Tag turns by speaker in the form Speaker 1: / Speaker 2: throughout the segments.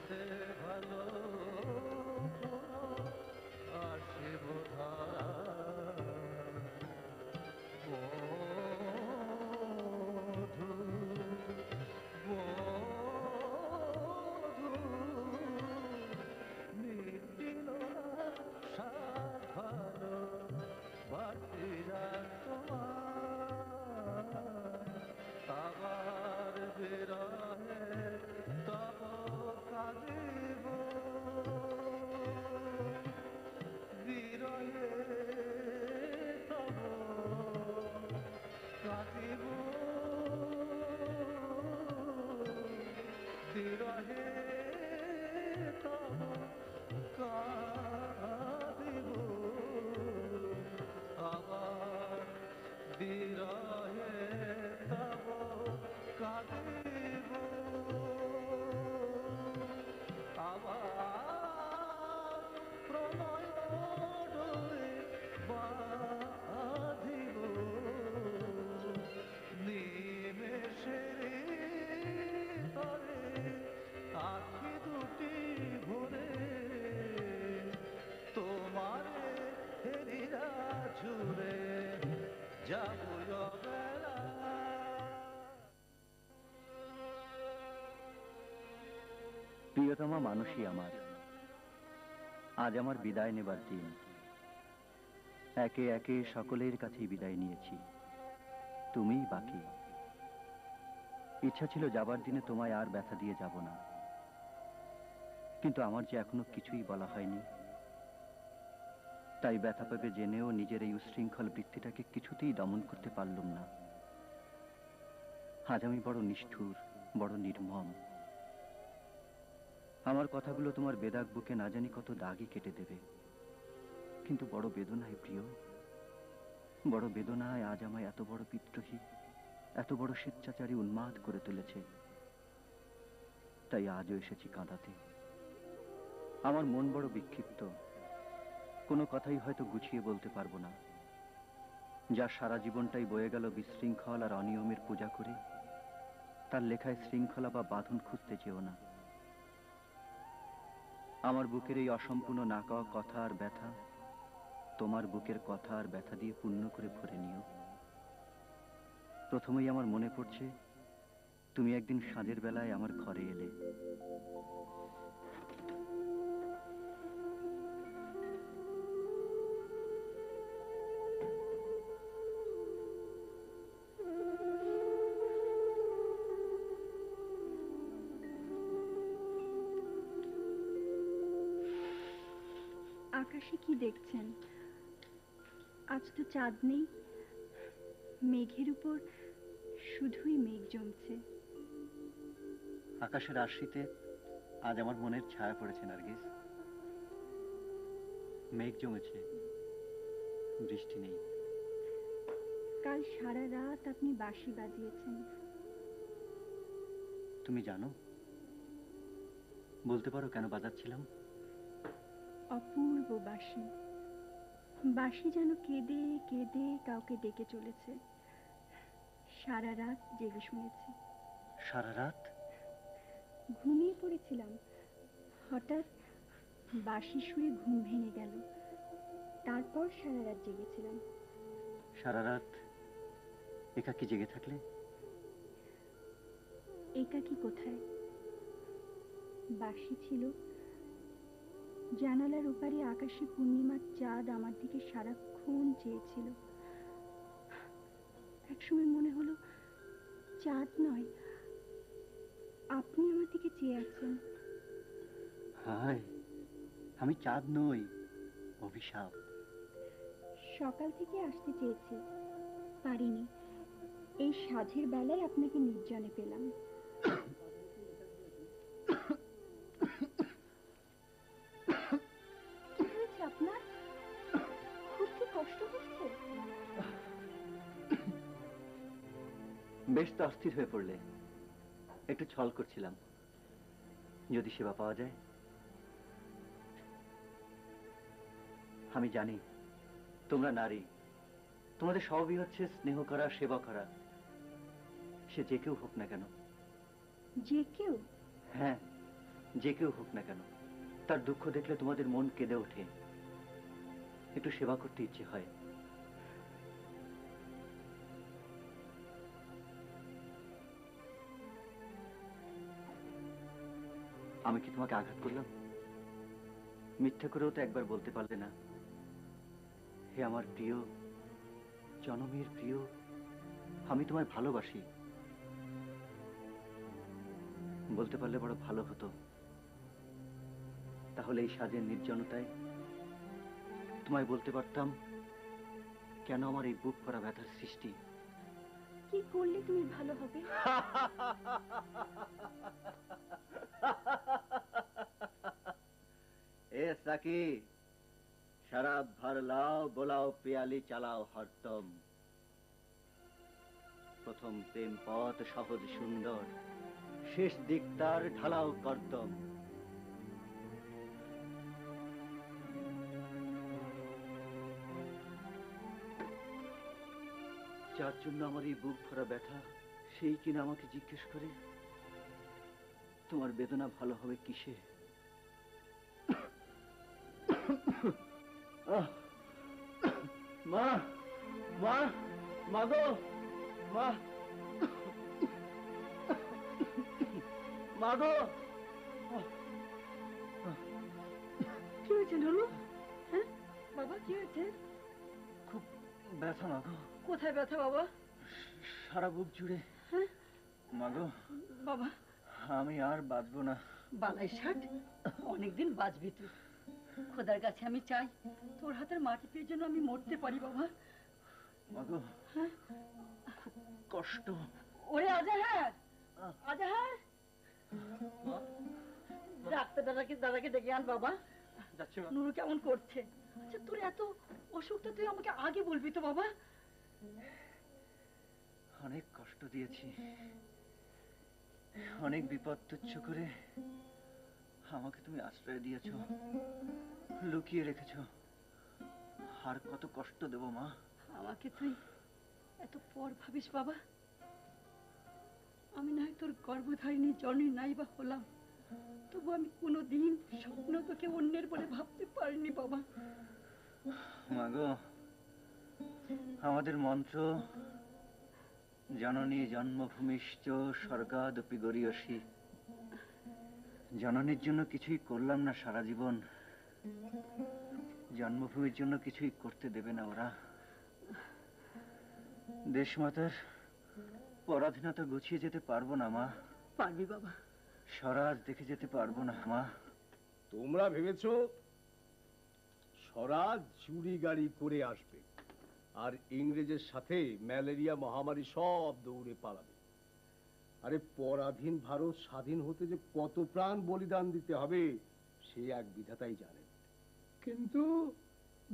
Speaker 1: হতে ভালো আসিব বধূ বধূ মিটিল সাত ভালো বাটিরা তোমার আবার বিরহে তব কাঁদিব বিরহে তব কাঁদিব বিরহে তব কাঁদিব আবার বিরহে তব কাঁদিব আবার প্রণয় ডোরে বাঁধিব নিমেষের তরে আখি দুটি ভরে তোমারে হেরিয়া ঝুরে যাব বেলা।
Speaker 2: প্রিয়তমা মানুষই আমার, আজ আমার বিদায় নেবার দিন। একে একে সকলের কাছেই বিদায় নিয়েছি, তুমিই বাকি। ইচ্ছা ছিল যাবার দিনে তোমায় আর ব্যথা দিয়ে যাব না, কিন্তু আমার যে এখনো কিছুই বলা হয়নি, তাই ব্যথা পাবে জেনেও নিজের এই উশৃঙ্খল বৃত্তিটাকে কিছুতেই দমন করতে পারলুম না। আজ আমি বড় নিষ্ঠুর, বড় নির্মম। আমার কথাগুলো তোমার বেদাগ বুকে না জানি কত দাগই কেটে দেবে, কিন্তু বড় বেদনায় প্রিয়, বড় বেদনায় আজ আমায় এত বড় বিদ্রোহী, এত বড় স্বেচ্ছাচারী উন্মাদ করে তুলেছে। তাই আজও এসেছি কাঁদাতে। আমার মন বড় বিক্ষিপ্ত, কোনো কথাই হয়তো গুছিয়ে বলতে পারবো না। যার সারা জীবনটাই বয়ে গেল বিশৃঙ্খল আর অনিয়মের পূজা করে, তার লেখায় শৃঙ্খলা বা বাঁধন খুঁজতে চেও না। আমার বুকের এই অসম্পূর্ণ না কওয়া কথা আর ব্যথা তোমার বুকের কথা আর ব্যথা দিয়ে পূর্ণ করে ভরে নিও। প্রথমেই আমার মনে পড়ছে তুমি একদিন সাঁঝের বেলায় আমার ঘরে এলে।
Speaker 3: আকাশে কি দেখছেন? আজ তো চাঁদ নেই, মেঘের উপর শুধুই মেঘ জমছে।
Speaker 2: আকাশের আশ্রিতে আজ আমার মনের ছায়া পড়েছে নার্গিস। মেঘ জমেছে, বৃষ্টি নেই।
Speaker 3: কাল সারা রাত আপনি বাঁশি বাজিয়েছেন।
Speaker 2: তুমি জানো, বলতে পারো কেন বাজাচ্ছিলাম?
Speaker 3: অপূর্ব বাঁশি, বাঁশি যেন কেঁদে কেঁদে কাউকে ডেকে চলেছে। সারা রাত জেগে শুনেছি।
Speaker 2: সারা রাত?
Speaker 3: ঘুমিয়ে পড়েছিলাম, হঠাৎ বাঁশি সুরে ঘুম ভেঙে গেল। তারপর সারা রাত জেগেছিলাম।
Speaker 2: সারা রাত একাকী জেগে থাকলে?
Speaker 3: একাকী কোথায়, বাঁশি ছিল। জানালার ওপারে আকাশে পূর্ণিমার চাঁদ আমার দিকে সারাক্ষণ চেয়েছিল। একসময় মনে হলো চাঁদ নয়, আপনি আমার দিকে চেয়ে আছেন।
Speaker 2: হায়, আমি চাঁদ নই, অভিশাপ।
Speaker 3: সকাল থেকে আসতে চেয়েছি, পারিনি। এই সাঁঝের বেলায় আপনাকে নির্জনে পেলাম। কি হয়েছে আপনার? খুব কি কষ্ট হচ্ছে?
Speaker 2: বেশ তো অস্থির হয়ে পড়লে। একটু ছল করছিলাম, যদি সেবা পাওয়া যায়। আমি জানি তোমরা নারী, তোমাদের স্বভাবই হচ্ছে স্নেহ করা, সেবা করা, সে যে কেউ হোক না কেন।
Speaker 3: যে কেউ?
Speaker 2: হ্যাঁ, যে কেউ হোক না কেন, তার দুঃখ দেখলে তোমাদের মন কেঁদে ওঠে, একটু সেবা করতে ইচ্ছে হয়। আমি কি তোমাকে আঘাত করলাম? মিথ্যে করেও তো একবার বলতে পারলে না, হে আমার প্রিয়, জনমের প্রিয়, আমি তোমায় ভালোবাসি। বলতে পারলে বড় ভালো হতো। তাহলে এই সাজের নির্জনতায় তোমায় বলতে পারতাম কেন আমার এই বুক করা ব্যথার সৃষ্টি।
Speaker 3: কি করলে তুমি ভালো হবে?
Speaker 2: ए सखी, शराब भर लाओ, बोलाओ पियाली, चालाओ हरदम। प्रथम प्रेम पथ सहज सुंदर, शेष दिक तार ढालाओ करदम। যার জন্য আমার এই বুক ভরা ব্যথা, সেই কিনা আমাকে জিজ্ঞেস করে তোমার বেদনা ভালো হবে কিসে? মা, মা, মা গো, মা, মা গো।
Speaker 3: কি হয়েছে নুরু? হ্যাঁ বাবা, কি হয়েছে?
Speaker 2: খুব ব্যথা মা গো।
Speaker 3: কোথায় ব্যথা বাবা?
Speaker 2: সারা বুক জুড়ে।
Speaker 3: হ্যাঁ
Speaker 2: মা গো,
Speaker 3: বাবা,
Speaker 2: আমি আর বাঁচবো না।
Speaker 4: বালাই ষাট, অনেকদিন বাঁচবি তুই। খোদার কাছে আমি চাই তোর হাতের মাটি পেয়ে যেন আমি মরতে পারি বাবা।
Speaker 2: মা গো, খুব কষ্ট।
Speaker 4: ওরে আজাহার, আজাহার, ডাক্তার দাদাকে ডেকে আন বাবা।
Speaker 2: যাচ্ছে মা।
Speaker 4: নুরু কেমন করছে? আচ্ছা, তোর এত অসুখটা তুই আমাকে আগে বলবি তো বাবা।
Speaker 2: অনেক কষ্ট দিয়েছি, অনেক বিপদ তুচ্ছ করে আমাকে তুমি আশ্রয় দিয়েছ, লুকিয়ে রেখেছ। আর কত কষ্ট দেব মা?
Speaker 4: আমাকে তুই এত পর ভাবিস বাবা। আমি না হয় তোর গর্ভধারিণী জননী নাই বা হলাম, তবু আমি কোনোদিন স্বপ্ন তোকে অন্যের বলে ভাবতে পারিনি বাবা।
Speaker 2: মা গো, আমাদের মন্ত্র জননী জন্মভূমিশ্চ স্বর্গাদপি গরীয়সী। জননীর জন্য কিছুই করলাম না সারা জীবন, জন্মভূমির জন্য কিছুই করতে দেবে না ওরা। দেশমাতার পরাধীনতা গুছিয়ে যেতে পারবো না মা।
Speaker 4: পারবি বাবা।
Speaker 2: স্বরাজ দেখে যেতে পারবো না মা।
Speaker 5: তোমরা ভেবেছো স্বরাজ চুরি গাড়ি করে আসবে আর ইংরেজের সাথে ম্যালেরিয়া মহামারী সব দৌড়ে পালাবে। আরে পরাধীন ভারত স্বাধীন হতে যে কত প্রাণ বলিদান দিতে হবে সে এক বিধাতাই জানেন।
Speaker 6: কিন্তু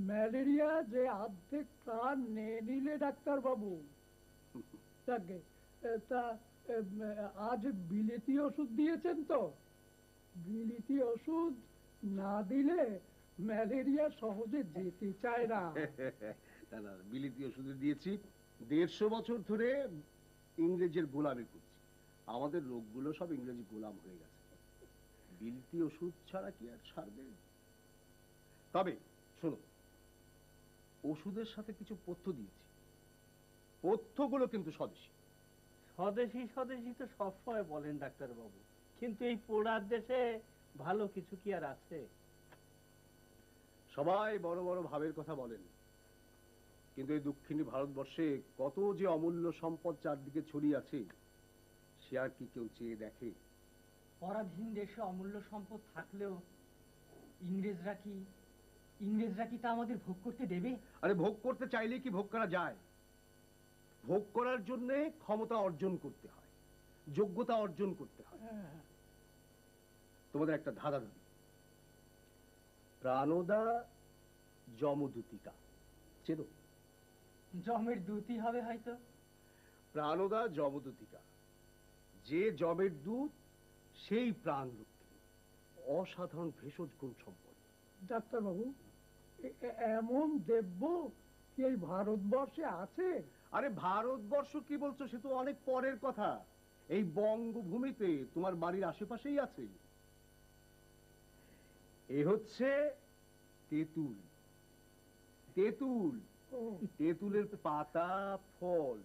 Speaker 6: ম্যালেরিয়া যে অর্ধেক প্রাণ নিয়ে নিলে ডাক্তার বাবু, তাকে তা আজ বিলেতি ওষুধ দিয়েছেন তো? বিলেতি ওষুধ না দিলে ম্যালেরিয়া সহজে যেতে চায় না।
Speaker 5: না, বিলিতি ওষুধ দিয়েছি। 150 বছর ধরে ইংরেজের গোলামি করছি, আমাদের রোগগুলো সব ইংরেজি গোলাম হয়ে গেছে। বিলিতি ওষুধ ছাড়া কি আর সারবে? তবে শোনো, ওষুধের সাথে কিছু পথ্য দিয়েছি, পথ্যগুলো কিন্তু স্বদেশী।
Speaker 7: স্বদেশী স্বদেশী তো সবসময় বলেন ডাক্তার বাবু, কিন্তু এই পোড়ার দেশে ভালো কিছু কি আর আছে?
Speaker 5: সবাই বড় বড় ভাবের কথা বলেন, কিন্তু এই দক্ষিণী ভারতবর্ষে কত যে অমূল্য সম্পদ চারদিকে ছড়িয়ে আছে সে আর কি কেউ চেয়ে দেখে?
Speaker 7: পরাধীন দেশে অমূল্য সম্পদ থাকলেও ইংরেজরা কি তা আমাদের ভোগ করতে দেবে?
Speaker 5: আরে ভোগ করতে চাইলে কি ভোগ করা যায়? ভোগ করার জন্য ক্ষমতা অর্জন করতে হয়, যোগ্যতা অর্জন করতে হয়। তোমাদের একটা ধাঁধা দিই, প্রাণদা যমদূতিকা চেনো?
Speaker 7: জমের দুতি হবে হয়তো।
Speaker 5: প্রাণদা যমদূতিকা, যে যমের দূত সেই প্রাণ রক্ষী। অসাধারণ ভেষজ গুণ সম্পদ।
Speaker 6: ডাক্তার বাবু, এমন দেব্য কি এই ভারতবর্ষে আছে?
Speaker 5: আরে ভারতবর্ষ কি বলছো, সে তো অনেক পরের কথা। এই বঙ্গভূমিতে তোমার বাড়ির আশেপাশেই আছে। এ হচ্ছে তেঁতুল। তেঁতুল,
Speaker 6: ও
Speaker 5: তেঁতুলের পাতা, ফল,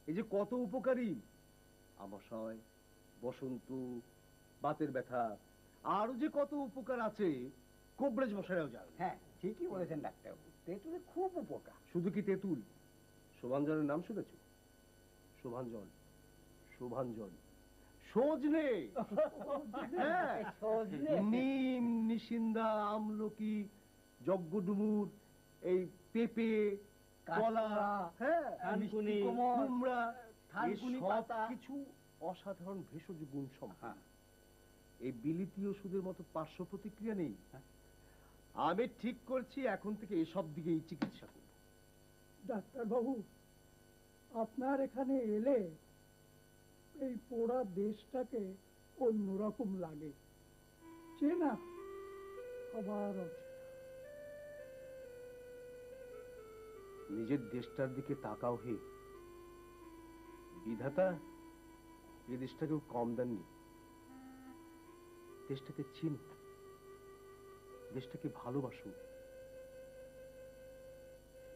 Speaker 5: এই যে কত উপকারী। আমাশয়, বসন্ত, বাতের ব্যথা, আরো যে কত উপকার আছে কবরেজ মশাইরাও জানেন।
Speaker 8: হ্যাঁ, ঠিকই বলেছেন ডাক্তারবাবু, তেঁতুলের খুব উপকার।
Speaker 5: শুধু কি তেঁতুল, শোভাঞ্জনের নাম শুনেছ? শোভাঞ্জন, শোভাঞ্জন, সজনে, হ্যাঁ,
Speaker 8: সজনে।
Speaker 5: নিম, নিশিন্দা, আমলকি, যজ্ঞডুমুর, এই পেঁপে, কলা,
Speaker 8: কাঁচকলা,
Speaker 5: হ্যাঁ,
Speaker 8: থানকুনি,
Speaker 5: কুমড়া,
Speaker 8: থানকুনি
Speaker 5: সব
Speaker 8: পাতা।
Speaker 5: কিছু অসাধারণ ভেষজ গুণ সম্পন্ন।
Speaker 8: হ্যাঁ।
Speaker 5: এই বিলিতি ওষুধের মতো পার্শ্ব প্রতিক্রিয়া নেই। আমি ঠিক করছি এখন থেকে এসব দিকেই চিকিৎসা করব।
Speaker 6: ডাক্তারবাবু, আপনার এখানে এলে এই পোড়া দেশটাকে অন্যরকম লাগে, চেনা আবার অচেনা।
Speaker 5: নিজের দেশটার দিকে তাকাও হে, বিধাতা এই দেশটাকেও কম দেননি। দেশটাকে চিন, দেশটাকে ভালোবাসো।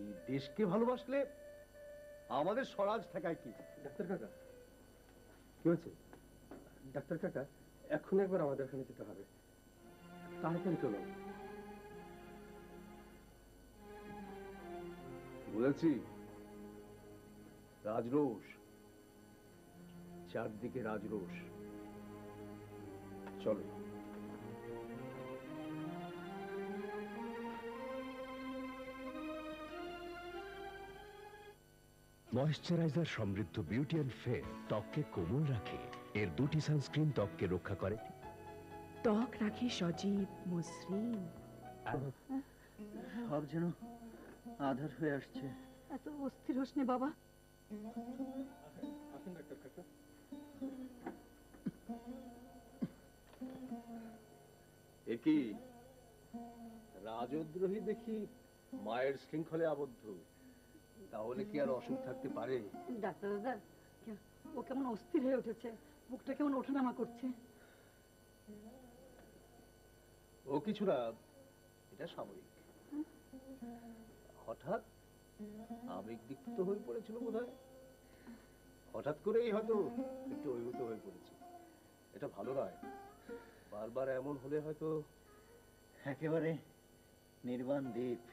Speaker 5: এই দেশকে ভালোবাসলে আমাদের স্বরাজ ঠেকায় কি?
Speaker 9: ডাক্তার কাকা,
Speaker 5: কি হয়েছে?
Speaker 9: ডাক্তার কাকা, এখন একবার আমাদের ওখানে যেতে হবে, তাড়াতাড়ি চলো।
Speaker 5: বলেছি রাজরোষ, চারদিকে রাজরোষ। চলো।
Speaker 10: ময়েশ্চারাইজার সমৃদ্ধ বিউটি অ্যান্ড ফেয়ার ত্বককে কোমল রাখে। এর দুটি সানস্ক্রিন ত্বককে রক্ষা করে।
Speaker 11: ত্বক রাখে সজীব, মসৃণ।
Speaker 2: সব যেন আধার হয়ে আসছে।
Speaker 4: এত অস্থির হোস নে বাবা।
Speaker 9: আসুন ডাক্তার কাকা।
Speaker 5: একই রাজদ্রোহী দেখি মায়ের শৃঙ্খলে আবদ্ধ, তাহলে কি আর অসুখ থাকতে পারে?
Speaker 4: ডাক্তার দাদা, ও কেমন অস্থির হয়ে উঠেছে, বুকটা কেমন ওঠানামা করছে।
Speaker 5: ও কিছু না, এটা স্বাভাবিক। হঠাৎ আবেগদীপ্ত হয়ে পড়েছিল বোধহয়, হঠাৎ করেই হয়তো একটু অভিভূত হয়ে পড়েছে। এটা ভালো নয়, বারবার এমন হলে হয়তো।
Speaker 2: একেবারে নির্বাণ দ্বীপ,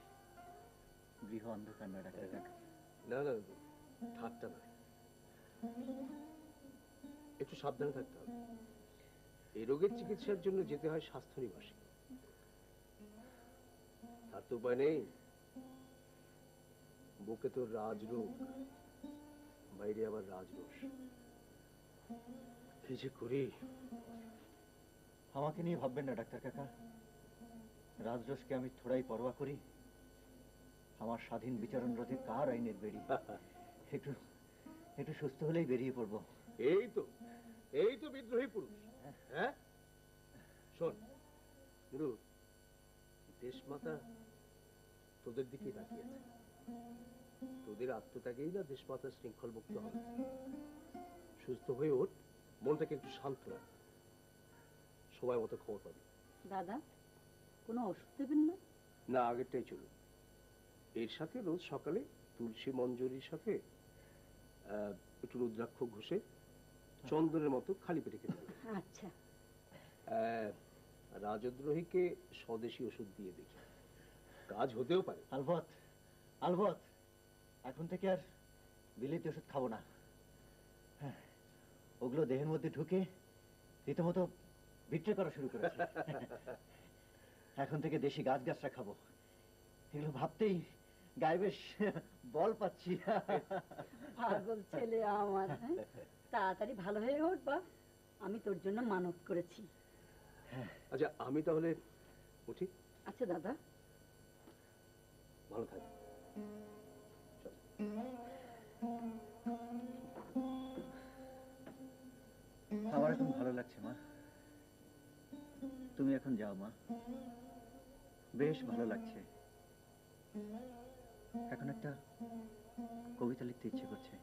Speaker 2: গৃহ অন্ধকার না ডাক্তার কাকা?
Speaker 5: না না, ঠাট্টা নয়, একটু সাবধানে থাকতে হবে। এই রোগের চিকিৎসার জন্য যেতে হয় স্বাস্থ্য নিবাসে, তার তো উপায় নেই। বুকে তো রাজরোগ, বাইরে আবার রাজরোষ, কি যে করি।
Speaker 2: আমাকে নিয়ে ভাববেন না ডাক্তার কাকা, রাজরোষকে আমি থোড়াই পরোয়া করি। আমার স্বাধীন বিচারণ রথে কার আইনের বেরি, একটু একটু সুস্থ হলেই বেরিয়ে পড়বো।
Speaker 5: এই তো, এই তো বিদ্রোহী পুরুষ। হ্যাঁ, শোন গুরু, দেশমাতা তোদের দিকে তাকিয়ে আছে। তোদের আত্মত্যাগেই না দেশমাতার শৃঙ্খল মুক্ত হবে। সুস্থ হয়ে ওঠ, মনটাকে একটু শান্ত রাখ, সময় মতো খবর পাবি।
Speaker 4: দাদা, কোনো ওষুধ দেবেন না?
Speaker 5: না, আগেরটাই চলুন। এর সাথে রোজ সকালে তুলসী মঞ্জরির সাথে একটু রুদ্রাক্ষ ঘষে চন্দনের মতো খালি পেটে খেতে হবে।
Speaker 4: আচ্ছা।
Speaker 5: রাজদ্রোহীকে স্বদেশী ওষুধ দিয়ে দেখি, কাজ হতেও পারে।
Speaker 2: আলবত, আলবত, এখন থেকে আর বিলিতি ওষুধ খাবো না। হ্যাঁ, ওগুলো দেহের মধ্যে ঢুকে রীতিমতো বিট্রে করা শুরু করেছে। এখন থেকে দেশি গাছগাছরা খাবো। এগুলো ভাবতেই গায়ে বেশ বল পাচ্ছি।
Speaker 4: পাগল ছেলে আমার, হ্যাঁ? তাড়াতাড়ি ভালো হয়ে ওঠ বা, আমি তোর জন্য মানত করেছি।
Speaker 5: আচ্ছা, আমি তাহলে উঠি।
Speaker 4: আচ্ছা দাদা।
Speaker 5: ভালো থাক।
Speaker 2: আমার এখন ভালো লাগছে মা, তুমি এখন যাও মা, বেশ ভালো লাগছে। এখন একটা কবিতা লিখতে ইচ্ছে করছে।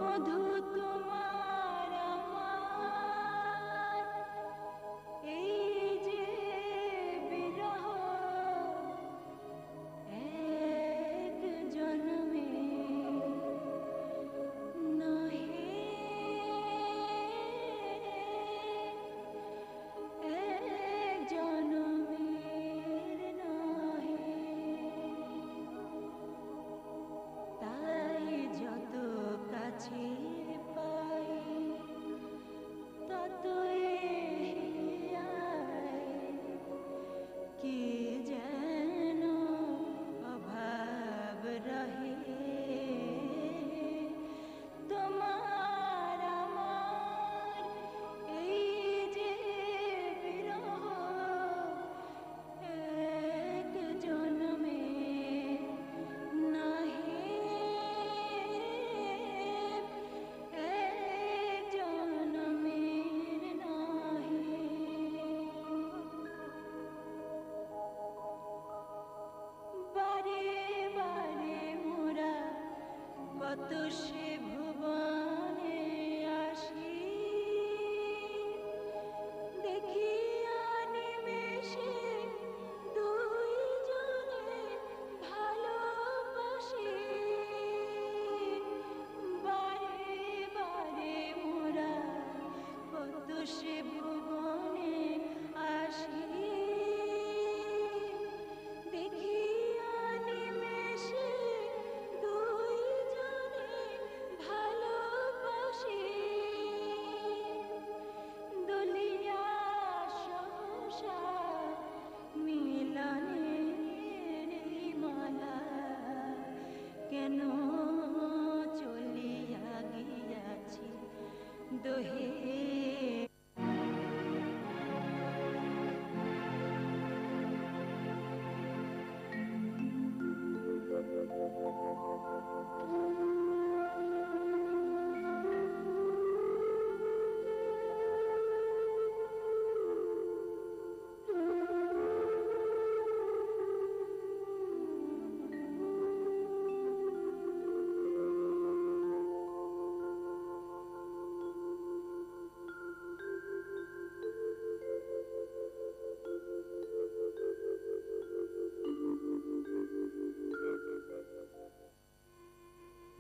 Speaker 12: মধু তোমার আমার এই যে বিরহ এক জন্মে নহে এক জন্মের নহে তাই যত কাছে পাই ততই হিয়ায় কি যেন অভাব রহে তোমার আমার এই যে বিরহ এক জন্মে নহে এক জন্মের নহে বারে বারে মোরা কত সে ভুবনে আসি দেখিয়া নিমেষে দুইজনে ভালোবাসি বারে বারে মোরা কত সে ভুবনে আসি দেখিয়া নিমেষে দুইজনে ভালোবাসি দলিয়া সহসা মিলনের এই মালা কেন চলিয়া গিয়াছি দোহে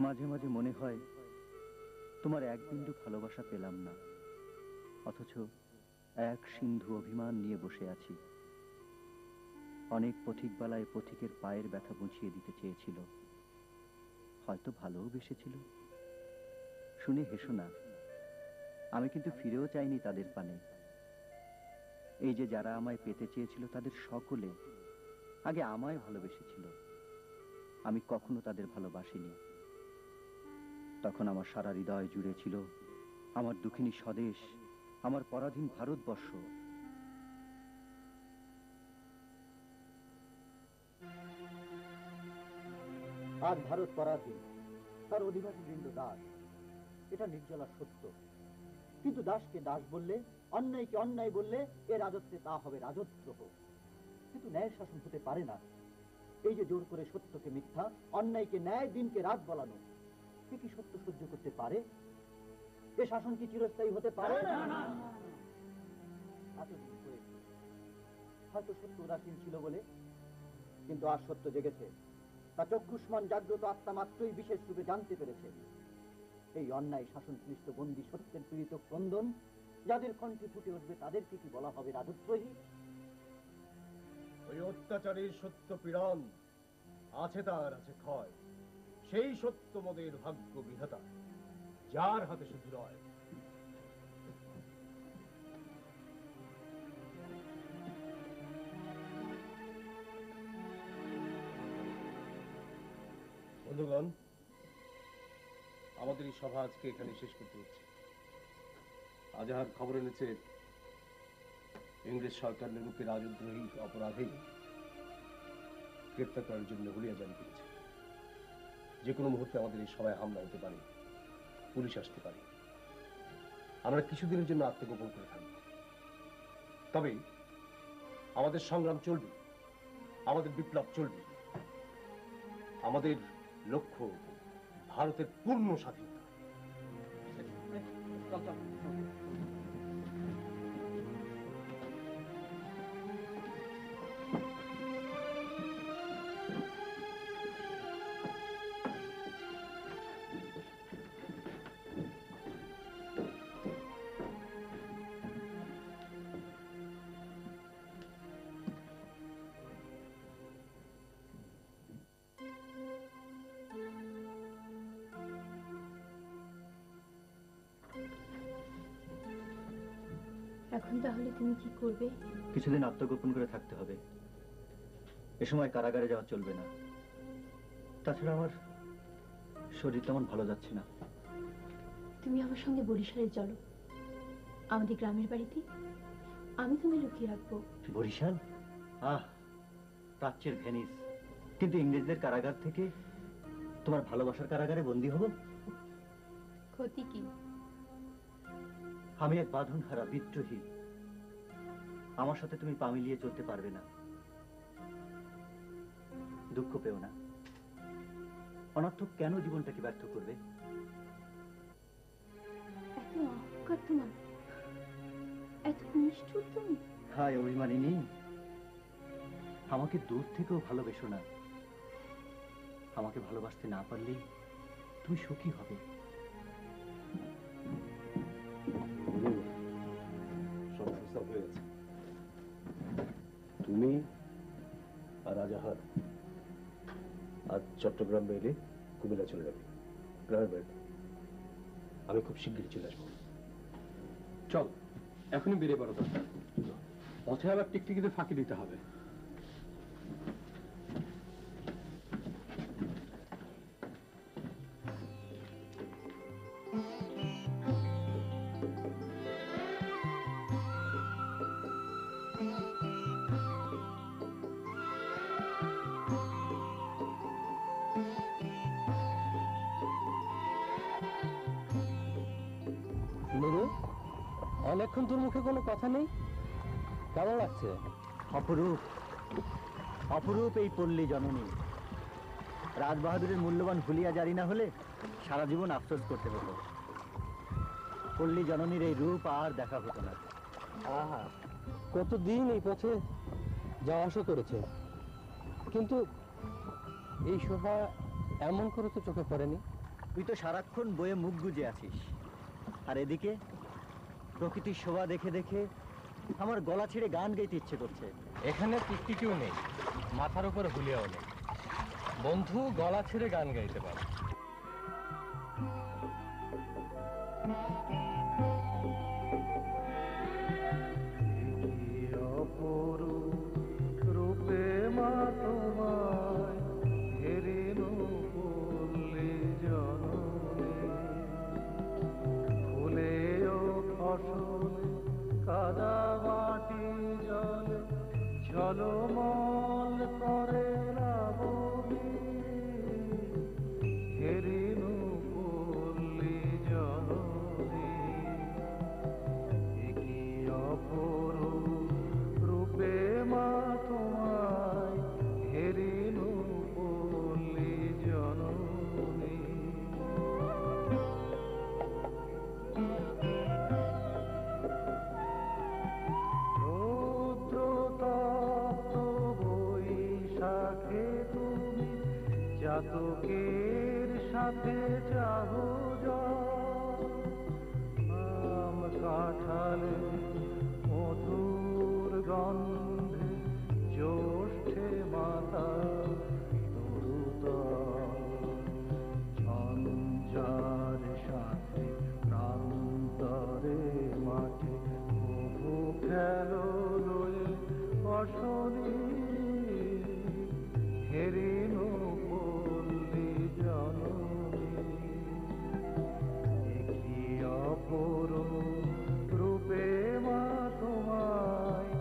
Speaker 2: মাঝে মাঝে মনে হয় তোমার এক বিন্দু ভালোবাসা পেলাম না, অথচ এক সিন্ধু অভিমান নিয়ে বসে আছি। অনেক পথিকবালায় পথিকের পায়ের ব্যথা বুঝিয়ে দিতে চেয়েছিল, হয়তো ভালোও বেসেছিল। শুনে হেসো না, আমি কিন্তু ফিরেও চাইনি তাদের পানে। এই যে যারা আমায় পেতে চেয়েছিল তাদের সকলে আগে আমায় ভালোবেসেছিল, আমি কখনো তাদের ভালোবাসিনি। তখন আমার সারা হৃদয় জুড়ে ছিল আমার দুঃখিনী স্বদেশ, আমার পরাধীন ভারতবর্ষ।
Speaker 13: আজ ভারত পরাধীন, তার অধিবাসী বৃন্দ দাস, এটা নির্জলা সত্য। কিন্তু দাসকে দাস বললে, অন্যায়কে অন্যায় বললে এ রাজত্বে তা হবে রাজদ্রোহ। কিন্তু ন্যায় শাসন হতে পারে না। এই যে জোর করে সত্যকে মিথ্যা, অন্যায়কে ন্যায়, দিনকে রাত বলানো, এ কি সত্য সহ্য করতে পারে? এ শাসন কি চিরস্থায়ী হতে পারে? এতদিন হয়েছে, হয়তো সত্য উদাসীন ছিল বলে, কিন্তু আজ সত্য জেগেছে। তা চক্ষুষ্মান জাগ্রত আত্মা মাত্রই বিশেষ রূপে জানতে পেরেছে। এই অন্যায় শাসন ক্লিষ্ট বন্দী সত্যের পীড়িত ক্রন্দন, যাদের কণ্ঠে ফুটে উঠবে তাদেরকে কি বলা হবে রাজদ্রোহী?
Speaker 5: ওই অত্যাচারীর সত্য পীড়ন আছে, তার আছে ক্ষয়। সেই সত্য মোদের ভাগ্য বিধাতা, যার হাতে শুধু রয়। আমাদের এই সভা আজকে এখানে শেষ করতে হচ্ছে। আজাহার খবর এনেছে ইংরেজ সরকার নেহরুকে রাজদ্রোহী অপরাধে গ্রেপ্তার করার জন্য হুলিয়া জারি করেছে। যে কোনো মুহূর্তে আমাদের এই সভায় হামলা হতে পারে, পুলিশ আসতে পারে। আমরা কিছুদিনের জন্য আত্মগোপন করে থাকব, তবে আমাদের সংগ্রাম চলবে, আমাদের বিপ্লব চলবে। আমাদের লক্ষ্য ভারতের পূর্ণ স্বাধীনতা।
Speaker 14: এখন তাহলে তুমি কি করবে?
Speaker 2: কিছুদিন আত্মগোপন করে থাকতে হবে। এ সময় কারাগারে যাওয়া চলবে না। তাছাড়া আমার শরীর তেমন ভালো যাচ্ছে না।
Speaker 14: তুমি আমার সঙ্গে বরিশালে চলো, আমাদের গ্রামের বাড়িতে। আমি তোমায় লুকিয়ে রাখবো।
Speaker 2: বরিশাল? আহ, প্রাচ্যের ভেনিস। কিন্তু ইংরেজদের কারাগার থেকে তোমার ভালোবাসার কারাগারে বন্দী হব?
Speaker 14: ক্ষতি কি?
Speaker 2: আমি এক বাঁধন হারা বিদ্রোহী। আমার সাথে তুমি পা মিলিয়ে চলতে পারবে না। দুঃখ পেও না। অনর্থক কেন জীবনটাকে ব্যর্থ করবে?
Speaker 14: এত অহংকার তোমার, এত নিষ্ঠুর তুমি।
Speaker 2: হায় অভিমানিনী, আমাকে দূর থেকেও ভালোবেসো না। আমাকে ভালোবাসতে না পারলেই তুমি সুখী হবে।
Speaker 5: সব ব্যবস্থা হয়ে গেছে। তুমি আর আজাহার আজ চট্টগ্রাম মেলে কুমিল্লা চলে যাবে, গ্রামের বাড়িতে। আমি খুব শিগগিরই চলে আসবো।
Speaker 9: চল, এখনই বেরিয়ে পড়ো দরকার। পথে আবার টিকটিকিতে ফাঁকি দিতে হবে।
Speaker 15: অনেকক্ষণ তোর মুখে কোনো কথা নেই, কেমন লাগছে?
Speaker 2: অপরূপ, অপরূপ এই পল্লী জননী। রাজবাহাদুরের মূল্যবান হুলিয়া জারি না হলে সারা জীবন আফসোস করতে হতো। পল্লী জননীর এই রূপ আর দেখা হতো না।
Speaker 15: আহা, কতদিন এই পথে যাওয়া আসা করেছে, কিন্তু এই শোভা এমন করে তো চোখে পড়েনি।
Speaker 2: তুই তো সারাক্ষণ বইয়ে মুখ গুজে আছিস, আর এদিকে প্রকৃতির শোভা দেখে দেখে আমার গলা ছেড়ে গান গাইতে ইচ্ছে করছে।
Speaker 15: এখানে টিকটিকিও নেই, মাথার উপর হুলিয়াও নেই। বন্ধু গলা ছেড়ে গান গাইতে পারে।
Speaker 1: রূপে মা তোমায় হেরিনু পল্লী জননী, ফুলে ও ফসলে কাদা মাটি জলে ঝলমল করে রাবণী, হেরিনু পল্লী জননী। কি অপরূপ রূপে মা তোমায় হেরিনু পল্লী জননী। রৌদ্র তপ্ত বৈশাখে তুমি চাতকের সাথে যাহো আম কাঁঠালে মধুর গন্ধে জ্যৈষ্ঠে মাতা ঝঞ্ঝার সাথে প্রান্তরে মাঠে বহু খেলো লয়ে অশনি, হেরিনু পল্লী জননী। করুণ রূপে মা তোমায়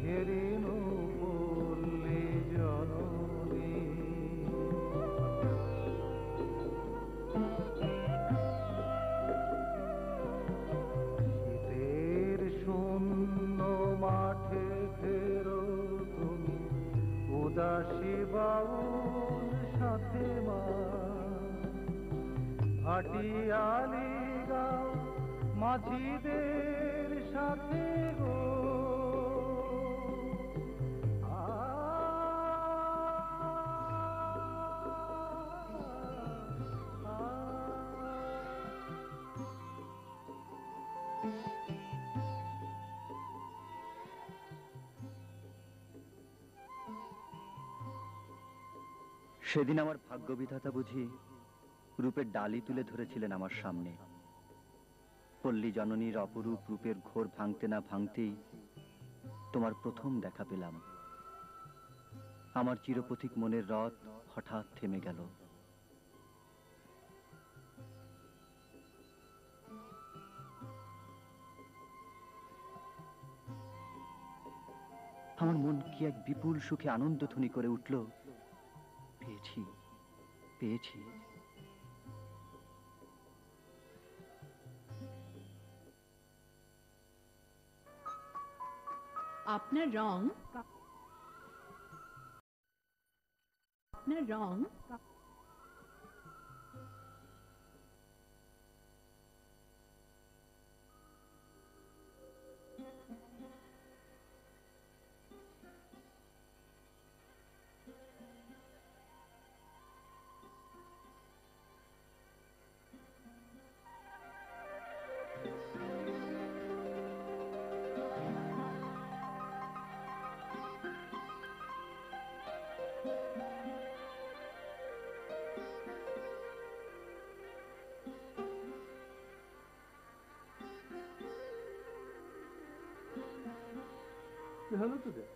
Speaker 1: হেরিনু পল্লী জননী। শীতের শূন্য মাঠে ফেরো তুমি উদাসী বাউল সাথে মা। ভাটিয়ালি গাও মাঝিদের সাথে গো।
Speaker 2: সেদিন আমার ভাগ্যবিধাতা বুঝি রূপের ডালি তুলে ধরেছিলেন আমার সামনে। পল্লী জননীর অপরূপ রূপের ঘোর ভাঙতে না ভাঙতেই তোমার প্রথম দেখা পেলাম। আমার চিরপথিক মনের রথ হঠাৎ থেমে গেল। আমার মন কি এক বিপুল সুখে আনন্দধ্বনি করে উঠল, পেয়েছি পেয়েছি।
Speaker 11: আপনার রং
Speaker 15: কি হলো তোদের?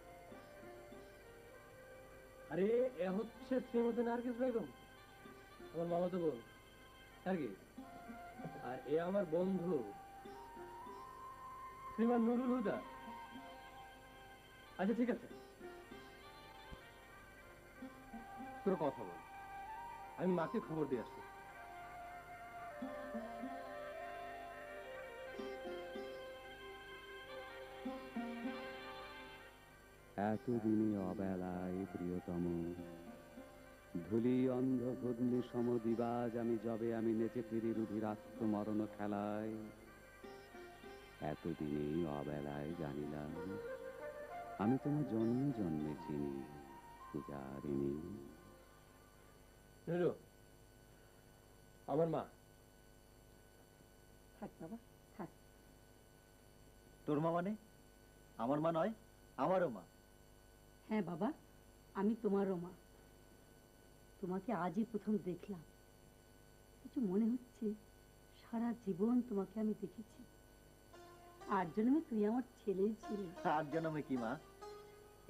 Speaker 15: আরে এ হচ্ছে শ্রীমতী নার্গিস বেগম, আমার মামাতো বোন নার্গিস। আর এ আমার বন্ধু শ্রীমান নুরুল হুদা। আচ্ছা ঠিক আছে, তোর কথা বল, আমি মাকে খবর দিয়ে আসছি।
Speaker 16: এতদিনে অবেলায় প্রিয়তম ধুলি অন্ধ ঘূর্ণি সমদিবাজ আমি যবে আমি নেচে ফিরি রুধিরাক্ত মরণ খেলায়। এতদিনেই অবেলায় জানিলাম আমি তোমার জন্মে জন্মে চিনি পূজারিণী।
Speaker 15: আমার মা।
Speaker 4: থাক বাবা থাক।
Speaker 2: তোর মা মানে? আমার মা নয়, আমারও মা।
Speaker 4: হ্যাঁ বাবা, আমি তোমারও মা। তোমাকে আজই প্রথম দেখলাম, কিছু মনে হচ্ছে সারা জীবন তোমাকে আমি দেখেছি। 8 জন্মে তুই আমার ছেলেই ছিলি।
Speaker 2: 8 জন্মে কি মা,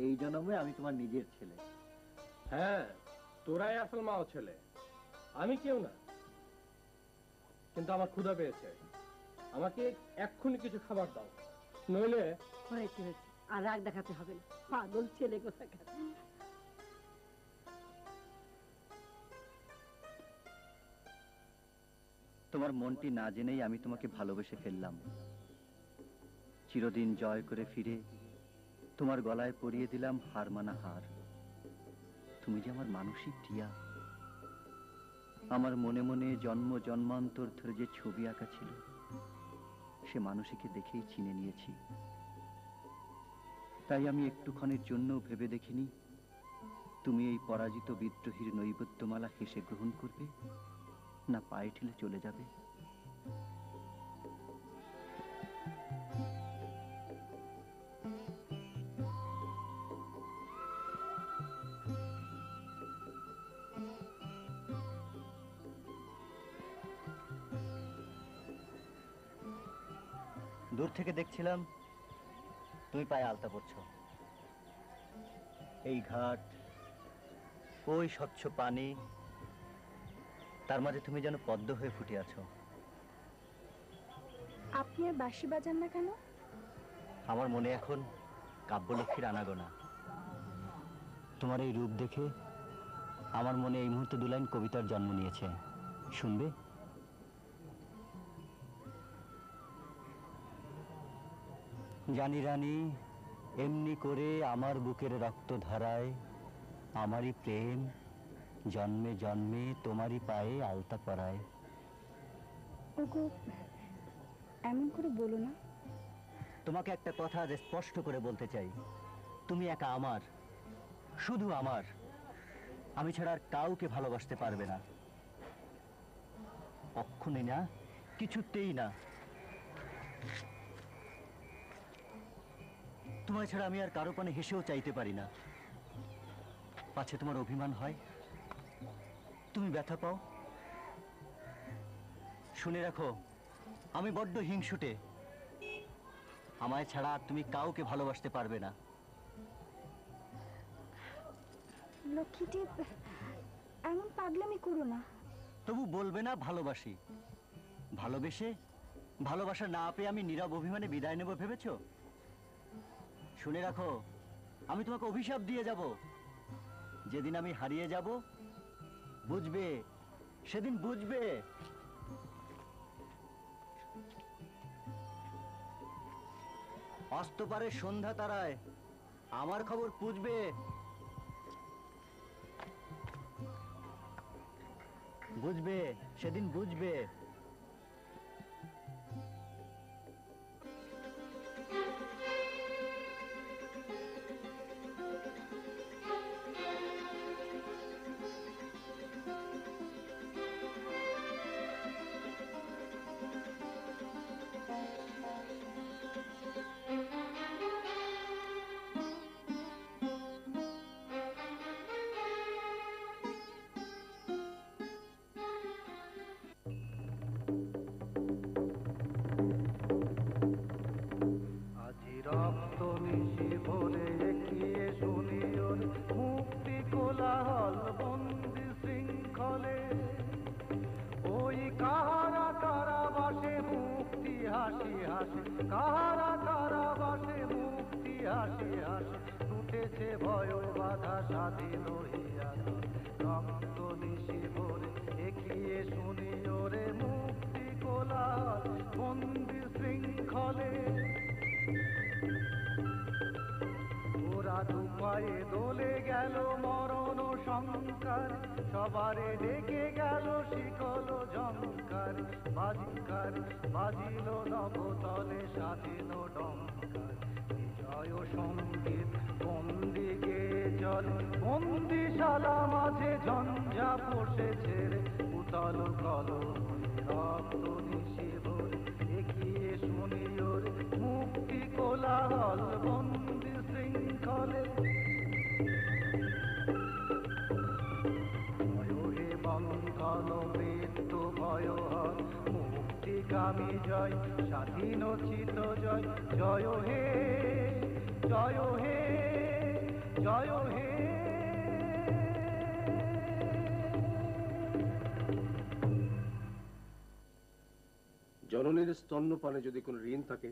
Speaker 2: এই জন্মে আমি তোমার নিজের ছেলে।
Speaker 15: হ্যাঁ, তোরাই আসল মা ও ছেলে, আমি কেউ না। কিন্তু আমার ক্ষুধা পেয়েছে, আমাকে এক্ষুনি কিছু খাবার দাও, নইলে।
Speaker 4: হয়েছে হয়েছে, আর রাগ দেখাতে হবে না, পাগল ছেলে কোথাকার।
Speaker 2: তোমার মনটি না জেনেই আমি তোমাকে ভালোবেসে ফেললাম। চিরদিন জয় করে ফিরে তোমার গলায় পরিয়ে দিলাম হার মানা হার। তুমি যে আমার মানসিক টিয়া। আমার মনে মনে জন্ম জন্মান্তর ধরে যে ছবি আঁকা ছিল, সে মানসীকে দেখেই চিনে নিয়েছি। তাই আমি একটুক্ষণের জন্য ভেবে দেখিনি তুমি এই পরাজিত বিদ্রোহীর নৈবেদ্যমালা হেসে গ্রহণ করবে, না পায়ে ঠেলে চলে যাবে। দূর থেকে দেখছিলাম তুমি পায়ে আলতা পরছো। এই ঘাট, ওই স্বচ্ছ পানি, তার মাঝে তুমি যেন পদ্ম হয়ে ফুটে আছো।
Speaker 3: আপনি আর বাঁশি বাজান না কেন?
Speaker 2: আমার মনে এখন কাব্যলক্ষ্মীর আনাগোনা। তোমার এই রূপ দেখে আমার মনে এই মুহূর্তে 2 লাইন কবিতার জন্ম নিয়েছে, শুনবে? জানি রানী, এমনি করে আমার বুকের রক্ত ধারায় আমারই প্রেম জন্মে জন্মে তোমারই পায়ে আলতা পরায়।
Speaker 3: ওগো, এমন করে বলো না।
Speaker 2: তোমাকে একটা কথা আজ স্পষ্ট করে বলতে চাই, তুমি একা আমার, শুধু আমার। আমি ছাড়া আর কাউকে ভালোবাসতে পারবে না, কখনোই না, কিছুতেই না। তোমার ছাড়া আমি আর কারো পানে হেসেও চাইতে পারি না। পাছে তোমার অভিমান হয়, তুমি ব্যথা পাও। শুনে রাখো, আমি বড্ড হিংসুটে। আমায় ছাড়া আর তুমি কাউকে ভালোবাসতে পারবে না।
Speaker 3: লক্ষ্মীটি, এমন পাগলামি করো না।
Speaker 2: তবু বলবে না ভালোবাসি? ভালোবেসে ভালোবাসা না পেয়ে আমি নীরব অভিমানে বিদায় নেব ভেবেছো? শুনে রাখো, আমি তোমাকে অভিশাপ দিয়ে যাব। যেদিন আমি হারিয়ে যাব, বুঝবে, সেদিন বুঝবে। অস্ত পারে সন্ধ্যা তারায় আমার খবর পুঁজবে। বুঝবে, সেদিন বুঝবে।
Speaker 1: আজি রক্ত নিশি ভরে এগিয়ে শুনি ওর মুক্তি কোলাহল বন্দি শৃঙ্খলে। ওই কাহারা কারাবাসে মুক্তি হাসি হাসি, কাহারা কারাবাসে মুক্তি হাসি হাসি, উঠেছে ভয় বাধা স্বাধীন হইয়া। রক্ত নিশি ভরে এগিয়ে শুনি ওরে মুক্তি কোলাহল বন্দি শৃঙ্খলে। ওরা দুপায়ে দোলে গেল মরণ শঙ্কার, সবারে ডেকে গেল শিকল ঝঙ্কার। বাজিকার বাজিল নবতলে স্বাধীন ডঙ্কার। বিজয় সঙ্গীত বন্দি গে চল, বন্দিশালা মাঝে ঝঞ্ঝা বসেছে রে উতল কল। রক্ত নিশি ভরে এগিয়ে শুনি ওর মুক্তি কোলাহল বন্দি শৃঙ্খলে। ভয় হে বন্ধন মৃত্যু ভয় হয়, মুক্তিগামী জয় স্বাধীনোচিত জয়। জয় হে, জয় হে, জয় হে।
Speaker 5: জননীর স্তন্যপানে যদি কোনো ঋণ থাকে,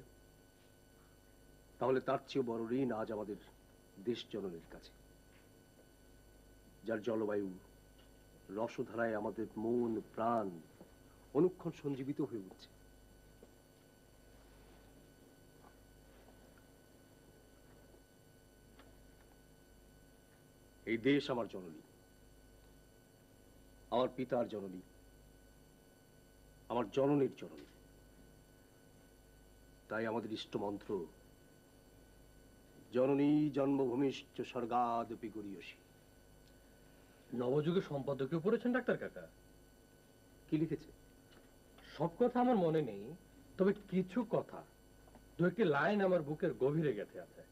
Speaker 5: তাহলে তার চেয়ে বড় ঋণ আজ আমাদের দেশ জননীর কাছে, যার জলবায়ু রসধারায় আমাদের মন প্রাণ অনুক্ষণ সঞ্জীবিত হয়ে উঠছে। এই দেশ আমার জননী, আমার পিতার জননী, আমার জননীর জননী। তাই আমাদের ইষ্ট মন্ত্র জননী জন্মভূমিশ্চ স্বর্গাদপি গরীয়সী।
Speaker 15: নবযুগের সম্পাদকীয় পড়েছেন ডাক্তার কাকা?
Speaker 5: কি লিখেছে?
Speaker 15: সব কথা আমার মনে নেই, তবে কিছু কথা, 2-1টি লাইন আমার বুকের গভীরে গেঁথে আছে।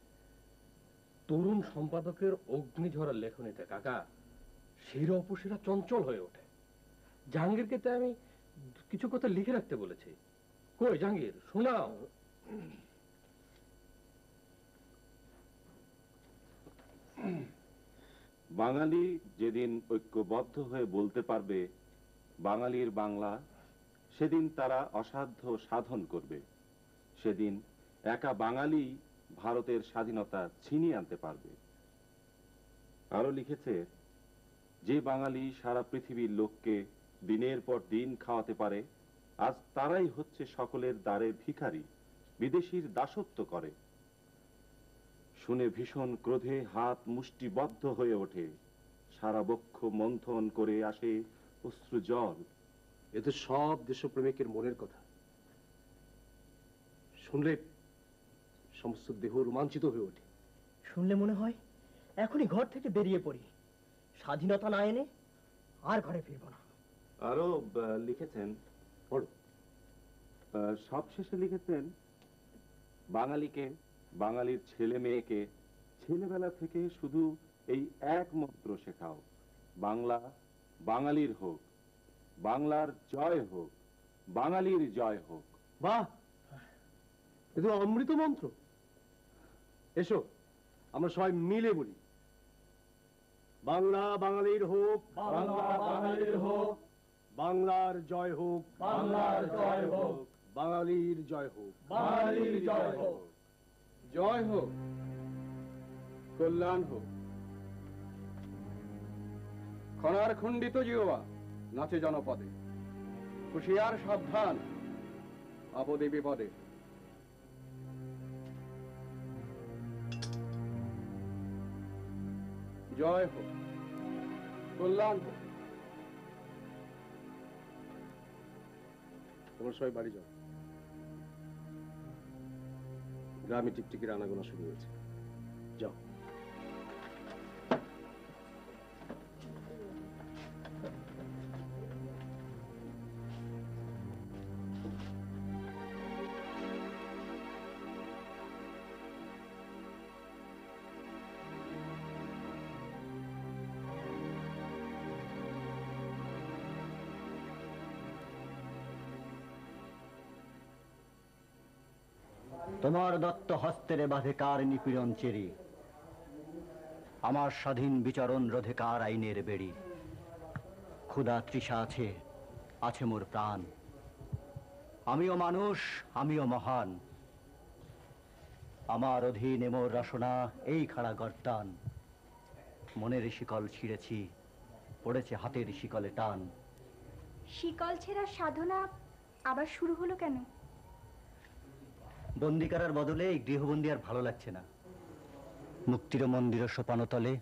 Speaker 15: তরুণ সম্পাদকের অগ্নিঝরা লেখনীতে কাকা শিরা অপশিরা চঞ্চল হয়ে ওঠে। জাহাঙ্গীরকে তাই আমি কিছু কথা লিখে রাখতে বলেছি। কই জাহাঙ্গীর, শোনাও।
Speaker 17: বাঙালি যেদিন ঐক্যবদ্ধ হয়ে বলতে পারবে বাঙালির বাংলা, সেদিন তারা অসাধ্য সাধন করবে। সেদিন একা বাঙালি ভারতের স্বাধীনতা ছিনিয়ে আনতে পারবে। আরো লিখেছে, যে বাঙালি সারা পৃথিবীর লোককে দিনের পর দিন খাওয়াতে পারে, আজ তারাই হচ্ছে সকলের দ্বারে ভিখারি, বিদেশির দাসত্ব করে। শুনে ভীষণ ক্রোধে হাত মুষ্টিবদ্ধ হয়ে ওঠে, সারা বক্ষ মন্থন করে আসে অশ্রু জল।
Speaker 9: এ তো সব দেশপ্রেমিকের মনের কথা, শুনলে সমস্ত দেহ রোমাঞ্চিত হয়ে ওঠে।
Speaker 7: শুনলে মনে হয় এখনই ঘর থেকে বেরিয়ে পড়ি, স্বাধীনতা না এনে আর ঘরে ফিরবো না।
Speaker 17: আরো লিখেছেন, সবশেষে লিখেছেন, বাঙালিকে, বাঙালির ছেলে মেয়েকে ছেলেবেলা থেকে শুধু এই এক মন্ত্র শেখাও, বাংলা বাঙালির হোক, বাংলার জয় হোক, বাঙালির জয় হোক।
Speaker 9: বাহ, এ তো অমৃত মন্ত্র। এসো আমরা সবাই মিলে বলি, বাংলা বাঙালির হোক,
Speaker 7: বাংলা বাঙালির হোক,
Speaker 9: বাংলার জয় হোক,
Speaker 7: বাংলার জয় হোক,
Speaker 9: বাঙালির জয় হোক,
Speaker 7: বাঙালির জয় হোক।
Speaker 9: জয় হোক, কল্যাণ হোক। খনার খণ্ডিত জিওয়া নাচে জনপদে, হুঁশিয়ার সাবধান আপদে বিপদে। জয় হোক, কল্যাণ হোক। তোমরা সবাই বাড়ি যাও, গ্রামে টিকটিকির আনাগোনা শুরু হয়েছে। যাও।
Speaker 13: তোমার দত্ত হস্তের বাঁধে কার নিপীড়ন চেরি, আমার স্বাধীন বিচরণ রোধে কার আইনের বেড়ি। ক্ষুধা তৃষা আছে, আছে মোর প্রাণ, আমিও মানুষ, আমিও মহান। আমার অধীনে মোর রসনা এই খাড়া গর্দান। মনের শিকল ছিঁড়েছি, পড়েছে হাতের শিকলে টান।
Speaker 3: শিকল ছেঁড়ার সাধনা আবার শুরু হলো কেন?
Speaker 13: বন্দি করার বদলে এই গৃহবন্দী আর ভালো লাগছে না। মুক্তির মন্দিরের সোপানতলে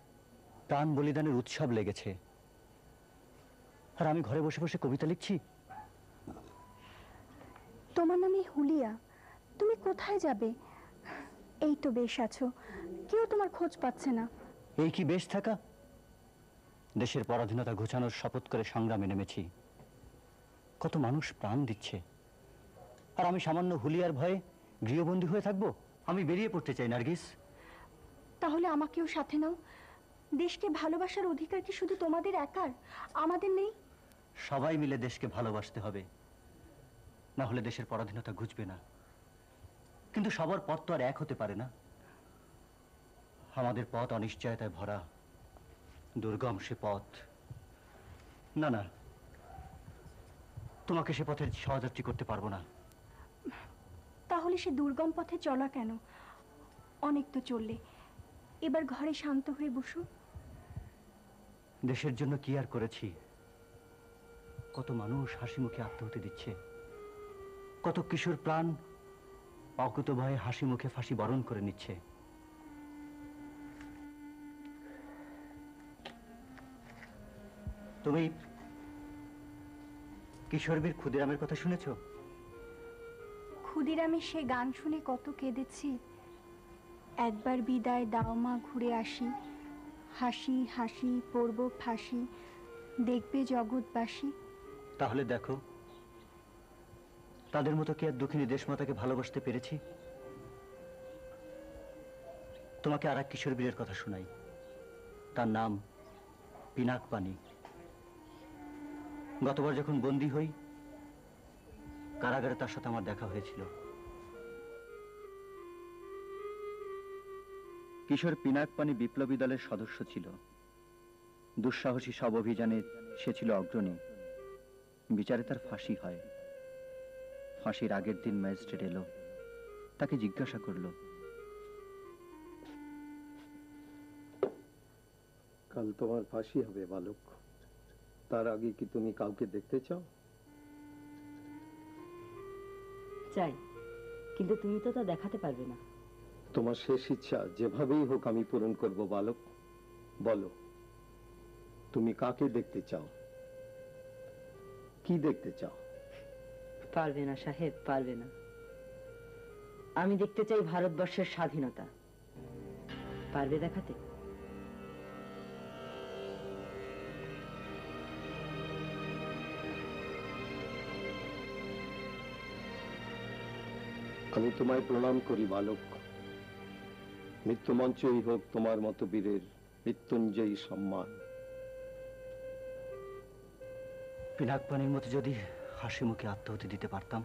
Speaker 13: প্রাণ বলিদানের উৎসব লেগেছে, আর আমি ঘরে বসে বসে কবিতা লিখছি।
Speaker 3: তোমার নামে হুলিয়া, তুমি কোথায় যাবে? এই তো বেশ আছো, কেউ তোমার খোঁজ পাচ্ছে না।
Speaker 13: এই কি বেশ থাকা? দেশের পরাধীনতা ঘোচানোর শপথ করে সংগ্রামে নেমেছি। কত মানুষ প্রাণ দিচ্ছে, আর আমি সামান্য হুলিয়ার ভয়ে গৃহবন্দী হয়ে থাকবো? আমি বেরিয়ে পড়তে চাই নার্গিস।
Speaker 3: তাহলে আমাকেও সাথে নাও। দেশকে ভালোবাসার অধিকার কি শুধু তোমাদের একার, আমাদের নেই?
Speaker 13: সবাই মিলে দেশকে ভালোবাসতে হবে, না হলে দেশের পরাধীনতা ঘুচবে না। কিন্তু সবার পথ তো আর এক হতে পারে না। আমাদের পথ অনিশ্চয়তায় ভরা, দুর্গম সে পথ। না না, তোমাকে সে পথের সহযাত্রী করতে পারবো না।
Speaker 3: তাহলে সে দুর্গম পথে চলা কেন? অনেক তো চললে, এবার ঘরে শান্ত হয়ে বসো।
Speaker 13: দেশের জন্য কি আর করেছি? কত মানুষ হাসি মুখে আত্মহত্যা দিচ্ছে, কত কিশোর প্রাণ অকুত ভয়ে হাসি মুখে ফাঁসি বরণ করে নিচ্ছে। তুমি কিশোরবীর ক্ষুদিরামের কথা শুনেছ?
Speaker 3: ক্ষুদিরামে সে গান শুনে কত কেঁদেছি। একবার বিদায় দাও মা, ঘুরে আসি, হাসি হাসি পড়ব ফাঁসি, দেখবে জগৎবাসী।
Speaker 13: তাহলে দেখো, তাদের মতো কি আর দুঃখিনী দেশমাতাকে ভালোবাসতে পেরেছি? তোমাকে আর এক কিশোর বীরের কথা শোনাই। তার নাম পিনাক পানি। গতবার যখন বন্দী হই, কারাগারে তার সাথে আমার দেখা হয়েছিল।
Speaker 2: কিশোর পিনাক পানি বিপ্লবী দলের সদস্য ছিল। দুঃসাহসী সব অভিযানে সে ছিল অগ্রণী। বিচারে তার ফাঁসি হয়। ফাঁসির আগের দিন ম্যাজিস্ট্রেট এলো, তাকে জিজ্ঞাসা করল,
Speaker 9: কাল তোমার ফাঁসি হবে বালক, তার আগে কি তুমি কাউকে দেখতে চাও?
Speaker 4: চাই, কিন্তু তুমি তো তা দেখাতে পারবে না।
Speaker 9: তোমার শেষ ইচ্ছা যেভাবেই হোক আমি পূরণ করব বালক। বলো, তুমি কাকে দেখতে চাও? কি দেখতে চাও?
Speaker 4: পারবে না সাহেব, পারবে না। আমি দেখতে চাই ভারতবর্ষের স্বাধীনতা। পারবে দেখাতে?
Speaker 9: আমি তোমায় প্রণাম করি বালক। মৃত্যুমঞ্চই হোক তোমার মতো বীরের মৃত্যুঞ্জয়ী সম্মান।
Speaker 2: পিনাকপানির মতো যদি হাসি মুখে আত্মাহুতি দিতে পারতাম।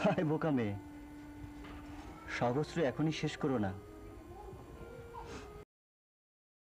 Speaker 2: হায় বোকা মেয়ে, সহস্র এখনই শেষ করো না।